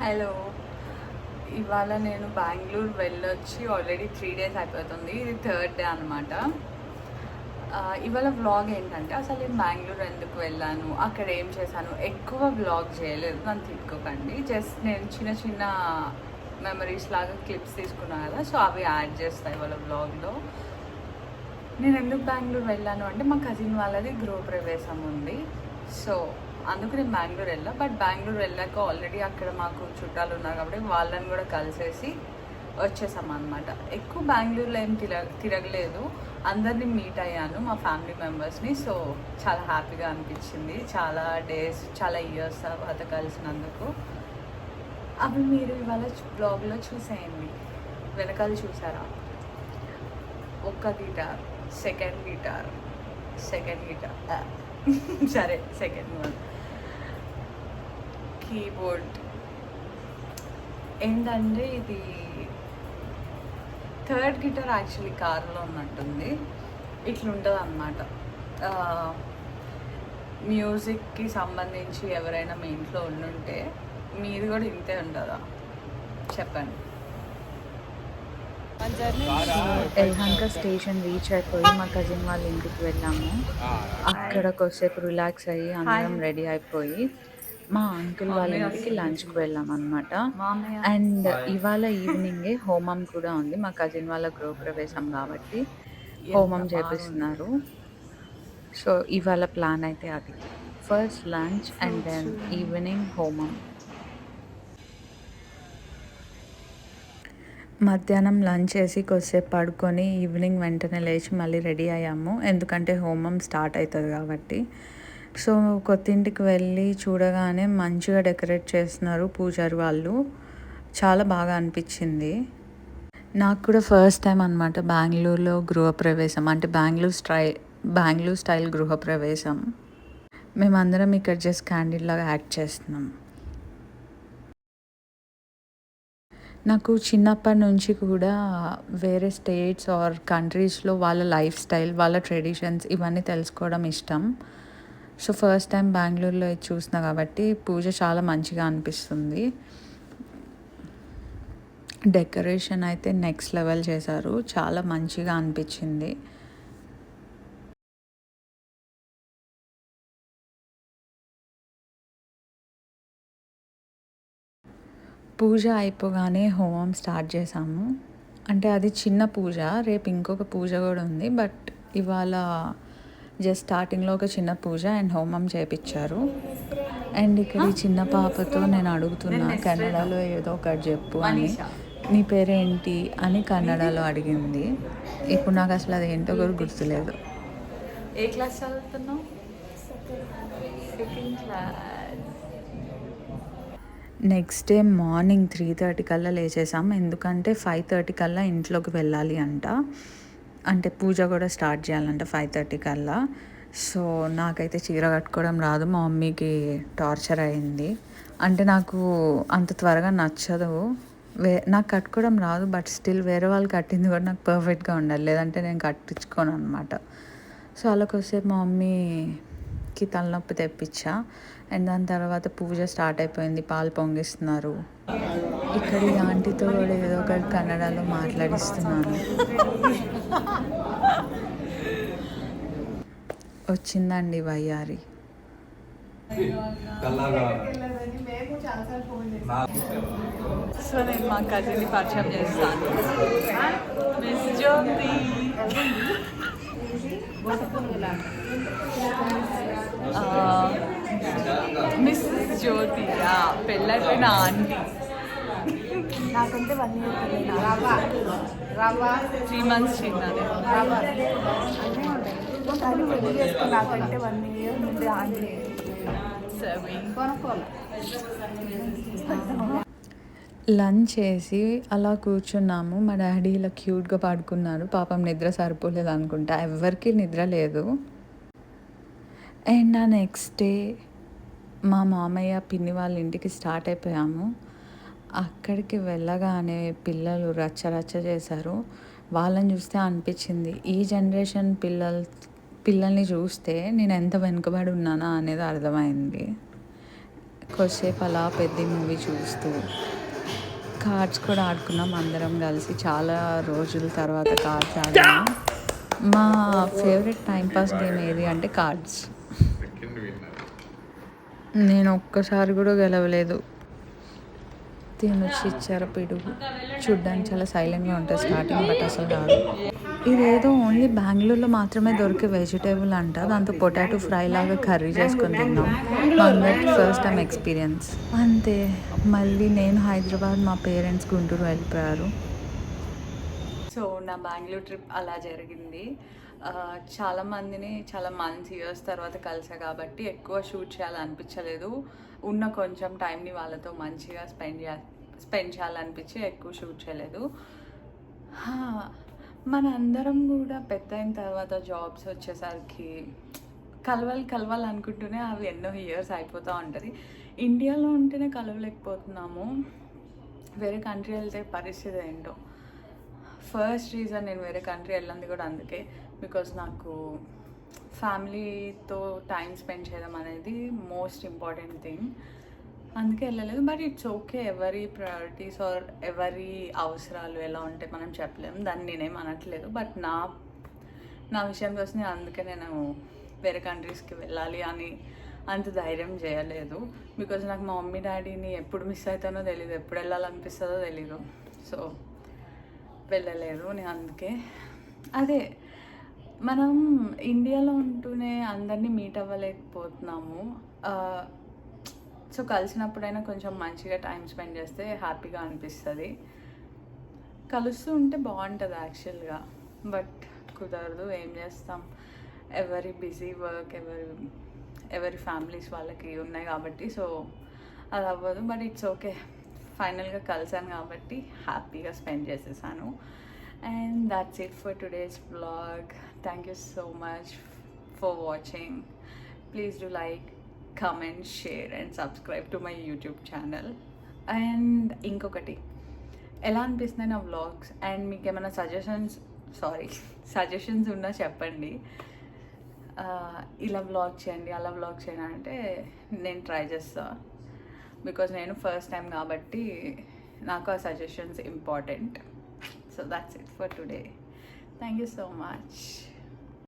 Hello. ఇవాళ నేను Bengaluru వెళ్ళొచ్చి already 3 days అయిపోతుంది. ఇది థర్డ్ డే అనమాట. ఇవాళ వ్లాగ్ ఏంటంటే అసలు నేను బెంగుళూరు ఎందుకు వెళ్ళాను, అక్కడ ఏం చేశాను, ఎక్కువ వ్లాగ్ చేయలేదు, నన్ను తిట్టుకోకండి. జస్ట్ నేను చిన్న చిన్న మెమరీస్ లాగా క్లిప్స్ తీసుకున్నాను కదా, సో అవి యాడ్ చేస్తాయి ఇవాళ వ్లాగ్లో. నేను ఎందుకు బెంగుళూరు వెళ్ళాను అంటే మా కజిన్ వాళ్ళది గృహప్రవేశం ఉంది. సో అందుకు నేను బెంగళూరు వెళ్ళా. బట్ బెంగళూరు వెళ్ళాక ఆల్రెడీ అక్కడ మాకు చుట్టాలు ఉన్నారు కాబట్టి వాళ్ళని కూడా కలిసేసి వచ్చేసాం అనమాట. ఎక్కువ బెంగళూరులో ఏం తిరగలేదు, అందరినీ మీట్ అయ్యాను, మా ఫ్యామిలీ మెంబర్స్ని. సో చాలా హ్యాపీగా అనిపించింది, చాలా డేస్, చాలా ఇయర్స్ తర్వాత కలిసినందుకు. అవి మీరు ఇవాళ బ్లాగ్లో చూసేయండి. వెనకాల చూసారా, ఒక్క గిటార్, సెకండ్ గిటార్ సరే సెకండ్ వన్, కీబోర్డ్. ఏంటంటే ఇది థర్డ్ గిటార్ యాక్చువల్లీ కార్లో ఉన్నట్టుంది. ఇట్లుంటుంది అన్నమాట. మ్యూజిక్కి సంబంధించి ఎవరైనా మీ ఇంట్లో ఉండుంటే మీది కూడా ఇంతే ఉంటుందా చెప్పండి. ఎల్హంక స్టేషన్ రీచ్ అయిపోయి మా కజిన్ వాళ్ళ ఇంటికి వెళ్ళాము. అక్కడ కొద్దిసేపు రిలాక్స్ అయ్యి అందరం రెడీ అయిపోయి మా అంకుల్ వాళ్ళ ఇంటికి లంచ్కి వెళ్ళాం అనమాట. అండ్ ఇవాళ ఈవినింగే హోమం కూడా ఉంది, మా కజిన్ వాళ్ళ గృహప్రవేశం కాబట్టి హోమం చేపిస్తున్నారు. సో ఇవాళ ప్లాన్ అయితే అది, first lunch and then evening హోమం. మధ్యాహ్నం లంచ్ చేసి కొద్దిసేపు పడుకొని ఈవినింగ్ వెంటనే లేచి మళ్ళీ రెడీ అయ్యాము, ఎందుకంటే హోమం స్టార్ట్ అవుతుంది కాబట్టి. సో కొత్తింటికి వెళ్ళి చూడగానే మంచిగా డెకరేట్ చేస్తున్నారు పూజారి వాళ్ళు, చాలా బాగా అనిపించింది. నాకు కూడా ఫస్ట్ టైం అనమాట బెంగళూరులో గృహప్రవేశం, అంటే బెంగళూరు స్టైల్ గృహప్రవేశం. మేమందరం ఇక్కడ జస్ట్ క్యాండిల్ లాగా యాక్ట్ చేస్తున్నాం. నాకు చిన్నప్పటి నుంచి కూడా వేరే స్టేట్స్ ఆర్ కంట్రీస్లో వాళ్ళ లైఫ్ స్టైల్, వాళ్ళ ట్రెడిషన్స్ ఇవన్నీ తెలుసుకోవడం ఇష్టం. సో ఫస్ట్ టైం బెంగళూరులో ఇది చూసిన కాబట్టి పూజ చాలా మంచిగా అనిపిస్తుంది. డెకరేషన్ అయితే నెక్స్ట్ లెవెల్ చేశారు, చాలా మంచిగా అనిపించింది. పూజ అయిపోగానే హోమం స్టార్ట్ చేసాము. అంటే అది చిన్న పూజ, రేపు ఇంకొక పూజ కూడా ఉంది. బట్ ఇవాళ జస్ట్ స్టార్టింగ్లో ఒక చిన్న పూజ అండ్ హోమం చేయించారు. అండ్ ఇక్కడ ఈ చిన్న పాపతో నేను అడుగుతున్నా కన్నడలో ఏదో ఒకటి చెప్పు అని. నీ పేరేంటి అని కన్నడలో అడిగింది. ఇప్పుడు నాకు అసలు అది ఏంటో కూడా గుర్తులేదు. ఏ క్లాస్ చదువుతున్నావు? Second class. Next day morning 3:30 కల్లా లేచేసాం, ఎందుకంటే 5:30 కల్లా ఇంట్లోకి వెళ్ళాలి అంట. అంటే పూజ కూడా స్టార్ట్ చేయాలంట 5:30 కల్లా. సో నాకైతే చీర కట్టుకోవడం రాదు, మా మమ్మీకి టార్చర్ అయింది. అంటే నాకు అంత త్వరగా నచ్చదు, నాకు కట్టుకోవడం రాదు. బట్ స్టిల్ వేరే వాళ్ళు కట్టింది కూడా నాకు పర్ఫెక్ట్గా ఉండాలి, లేదంటే నేను కట్టించుకోను అనమాట. సో అలా కొద్దిసేపు మా మమ్మీకి తలనొప్పి తెప్పించా. అండ్ దాని తర్వాత పూజ స్టార్ట్ అయిపోయింది, పాలు పొంగిస్తున్నారు. ఇక్కడ ఈ ఆంటీతో కూడా ఏదో ఒకటి కన్నడలో మాట్లాడిస్తున్నాను. వచ్చిందండి వయ్యారి. సో నేను మా కజిన్ని పరిచయం చేస్తాను, మిస్ జ్యోతి. మిస్ జ్యోతి పెళ్ళైపోయిన ఆంటీ. నాకంటే 1 year 3 months చిన్నది. కానీ పెళ్లి చేసుకుని నాకంటే 1 year ముందే ఆంటీ. లంచ్ చేసి అలా కూర్చున్నాము. మా డాడీ ఇలా క్యూట్గా పడుకున్నారు, పాపం నిద్ర సరిపోలేదు అనుకుంటా, ఎవరికి నిద్ర లేదు. అండ్ నా నెక్స్ట్ డే మా మామయ్య పిన్ని వాళ్ళ ఇంటికి స్టార్ట్ అయిపోయాము. అక్కడికి వెళ్ళగానే పిల్లలు రచ్చ రచ్చ చేశారు. వాళ్ళని చూస్తే అనిపించింది, ఈ జనరేషన్ పిల్లల్ని చూస్తే నేను ఎంత వెనుకబడి ఉన్నానా అనేది అర్థమైంది. కొద్దిసేపు అలా పెద్ద మూవీ చూస్తూ కార్డ్స్ కూడా ఆడుకున్నాం అందరం కలిసి. చాలా రోజుల తర్వాత కార్డ్స్ ఆడాము. మా ఫేవరెట్ టైంపాస్ గేమ్ ఏది అంటే కార్డ్స్. నేను ఒక్కసారి కూడా గెలవలేదు. తినొచ్చి ఇచ్చారు పిడుగు. చూడ్డానికి చాలా సైలెంట్గా ఉంటుంది స్టార్టింగ్, బట్ అసలు కాదు. ఇదేదో ఓన్లీ బెంగళూరులో మాత్రమే దొరికే వెజిటేబుల్ అంట. దాంతో పొటాటో ఫ్రై లాగా కర్రీ చేసుకొని తిన్నాం. మా అందరికి ఫస్ట్ టైం ఎక్స్పీరియన్స్. అంతే. మళ్ళీ నేను హైదరాబాద్, మా పేరెంట్స్ గుంటూరు వెళ్ళిపోయారు. సో నా బెంగళూరు ట్రిప్ అలా జరిగింది. చాలామందిని చాలా మంత్స్ ఇయర్స్ తర్వాత కలిసా కాబట్టి ఎక్కువ షూట్ చేయాలనిపించలేదు. ఉన్న కొంచెం టైంని వాళ్ళతో మంచిగా స్పెండ్ చేయాలనిపించి ఎక్కువ షూట్ చేయలేదు. మన అందరం కూడా పెద్ద అయిన తర్వాత జాబ్స్ వచ్చేసరికి కలవాలి అనుకుంటూనే అవి ఎన్నో ఇయర్స్ అయిపోతూ ఉంటుంది. ఇండియాలో ఉంటేనే కలవలేకపోతున్నాము. వేరే కంట్రీ వెళ్తే పరిస్థితి ఏంటో. ఫస్ట్ రీజన్ నేను వేరే కంట్రీ వెళ్ళింది కూడా అందుకే. బికాజ్ నాకు ఫ్యామిలీతో టైం స్పెండ్ చేయడం అనేది మోస్ట్ ఇంపార్టెంట్ థింగ్. అందుకే వెళ్ళలేదు. But it's okay. ఎవరి ప్రయారిటీస్ ఆర్ ఎవరి అవసరాలు ఎలా ఉంటే మనం చెప్పలేము. దాన్ని నేనేం అనట్లేదు. బట్ నా విషయానికి వస్తే అందుకే నేను వేరే కంట్రీస్కి వెళ్ళాలి అని అంత ధైర్యం చేయలేదు. బికాజ్ నాకు మా మమ్మీ డాడీని ఎప్పుడు మిస్ అవుతానో తెలీదు, ఎప్పుడు వెళ్ళాలనిపిస్తుందో తెలీదు. సో వెళ్ళలేదు నేను. అందుకే అదే మనం ఇండియాలో ఉంటూనే అందరినీ మీట్ అవ్వలేకపోతున్నాము. సో కలిసినప్పుడైనా కొంచెం మంచిగా టైం స్పెండ్ చేస్తే హ్యాపీగా అనిపిస్తుంది. కలుస్తూ ఉంటే బాగుంటుంది యాక్చువల్గా, బట్ కుదరదు. ఏం చేస్తాం, ఎవరి బిజీ వర్క్ ఎవరి ఫ్యామిలీస్ వాళ్ళకి ఉన్నాయి కాబట్టి సో అది అవ్వదు. But it's okay. ఫైనల్గా కలిసాను కాబట్టి హ్యాపీగా స్పెండ్ చేసేసాను. And that's it for today's vlog. Thank you so much for watching. Please do like, comment, share and subscribe to my YouTube channel. And ఇంకొకటి, ఎలా అనిపిస్తున్నాయి నా వ్లాగ్స్ అండ్ మీకు ఏమైనా సజెషన్స్ ఉన్నా చెప్పండి. ఇలా వ్లాగ్ చేయండి, అలా వ్లాగ్ చేయండి అంటే నేను ట్రై చేస్తాను. బికాజ్ నేను ఫస్ట్ టైం కాబట్టి నాకు ఆ suggestions important. So that's it for today. Thank you so much.